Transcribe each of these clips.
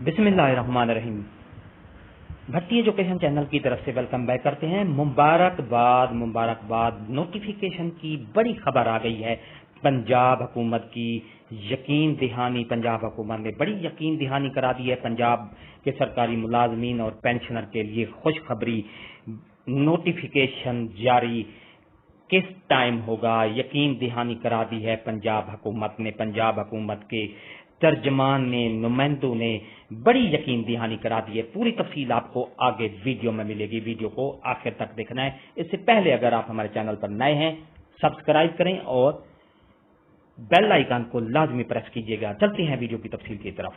بسم اللہ الرحمن الرحیم۔ بھٹی ایجوکیشن چینل کی طرف سے ویلکم بیک کرتے ہیں۔ مبارکباد نوٹیفیکیشن کی بڑی خبر آ گئی ہے پنجاب حکومت کی یقین دہانی۔ پنجاب حکومت نے بڑی یقین دہانی کرا دی ہے پنجاب کے سرکاری ملازمین اور پینشنر کے لیے خوشخبری۔ نوٹیفیکیشن جاری کس ٹائم ہوگا، یقین دہانی کرا دی ہے پنجاب حکومت نے۔ پنجاب حکومت کے ترجمان نے، نمائندوں نے بڑی یقین دہانی کرا دی ہے۔ پوری تفصیل آپ کو آگے ویڈیو میں ملے گی، ویڈیو کو آخر تک دیکھنا ہے۔ اس سے پہلے اگر آپ ہمارے چینل پر نئے ہیں سبسکرائب کریں اور بیل آئیکن کو لازمی پریس کیجیے گا۔ چلتے ہیں ویڈیو کی تفصیل کی طرف۔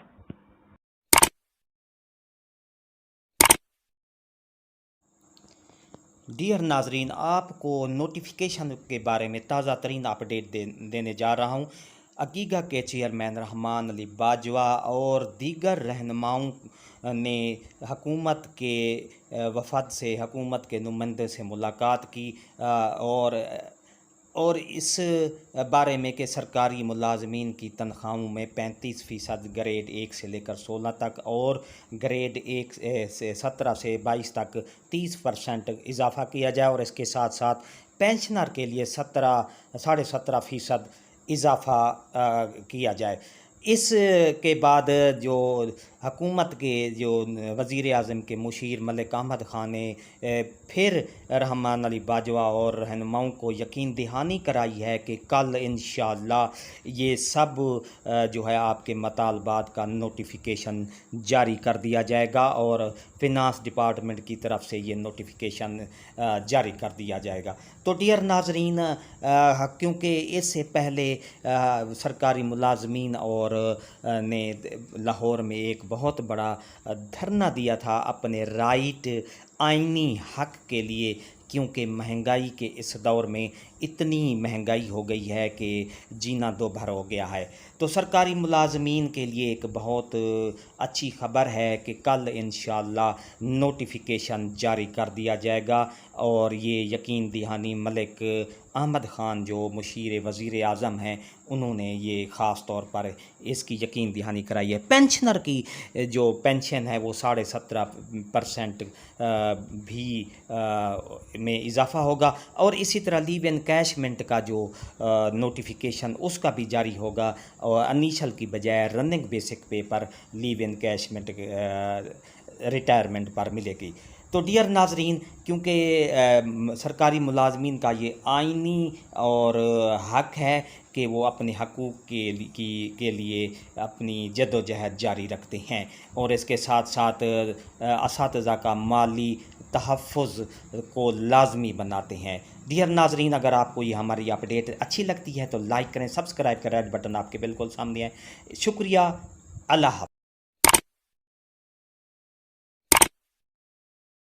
ڈیئر ناظرین، آپ کو نوٹیفیکیشن کے بارے میں تازہ ترین اپڈیٹ دینے جا رہا ہوں۔ عقیقہ کے چیئرمین رحمان علی باجوہ اور دیگر رہنماؤں نے حکومت کے وفد سے، حکومت کے نمائندے سے ملاقات کی اور اس بارے میں کہ سرکاری ملازمین کی تنخواہوں میں 35% گریڈ 1 سے لے کر 16 تک اور گریڈ 1 سے 17 سے 22 تک 30% اضافہ کیا جائے، اور اس کے ساتھ ساتھ پینشنر کے لیے 17.5% اضافہ کیا جائے۔ اس کے بعد جو حکومت کے جو وزیر اعظم کے مشیر ملک احمد خان نے پھر رحمان علی باجوہ اور رہنماؤں کو یقین دہانی کرائی ہے کہ کل انشاءاللہ یہ سب جو ہے آپ کے مطالبات کا نوٹیفیکیشن جاری کر دیا جائے گا، اور فنانس ڈپارٹمنٹ کی طرف سے یہ نوٹیفیکیشن جاری کر دیا جائے گا۔ تو ڈیئر ناظرین، کیونکہ اس سے پہلے سرکاری ملازمین اور نے لاہور میں ایک بہت بڑا دھرنا دیا تھا اپنے رائٹ، آئینی حق کے لیے، کیونکہ مہنگائی کے اس دور میں اتنی مہنگائی ہو گئی ہے کہ جینا دو بھر ہو گیا ہے۔ تو سرکاری ملازمین کے لیے ایک بہت اچھی خبر ہے کہ کل انشاءاللہ نوٹیفیکیشن جاری کر دیا جائے گا، اور یہ یقین دہانی ملک احمد خان جو مشیر وزیر اعظم ہیں انہوں نے یہ خاص طور پر اس کی یقین دہانی کرائی ہے۔ پینشنر کی جو پینشن ہے وہ 17.5% بھی میں اضافہ ہوگا، اور اسی طرح لیو انکیشمنٹ کا جو نوٹیفیکیشن اس کا بھی جاری ہوگا، اور انیشل کی بجائے رننگ بیسک پے پر لیو انکیشمنٹ ریٹائرمنٹ پر ملے گی۔ تو ڈیئر ناظرین، کیونکہ سرکاری ملازمین کا یہ آئینی اور حق ہے کہ وہ اپنے حقوق کے لیے اپنی جد و جہد جاری رکھتے ہیں، اور اس کے ساتھ ساتھ اساتذہ کا مالی تحفظ کو لازمی بناتے ہیں۔ ڈیئر ناظرین، اگر آپ کو یہ ہماری اپڈیٹ اچھی لگتی ہے تو لائک کریں، سبسکرائب کریں، ریڈ بٹن آپ کے بالکل سامنے ہے۔ شکریہ، اللہ حافظ۔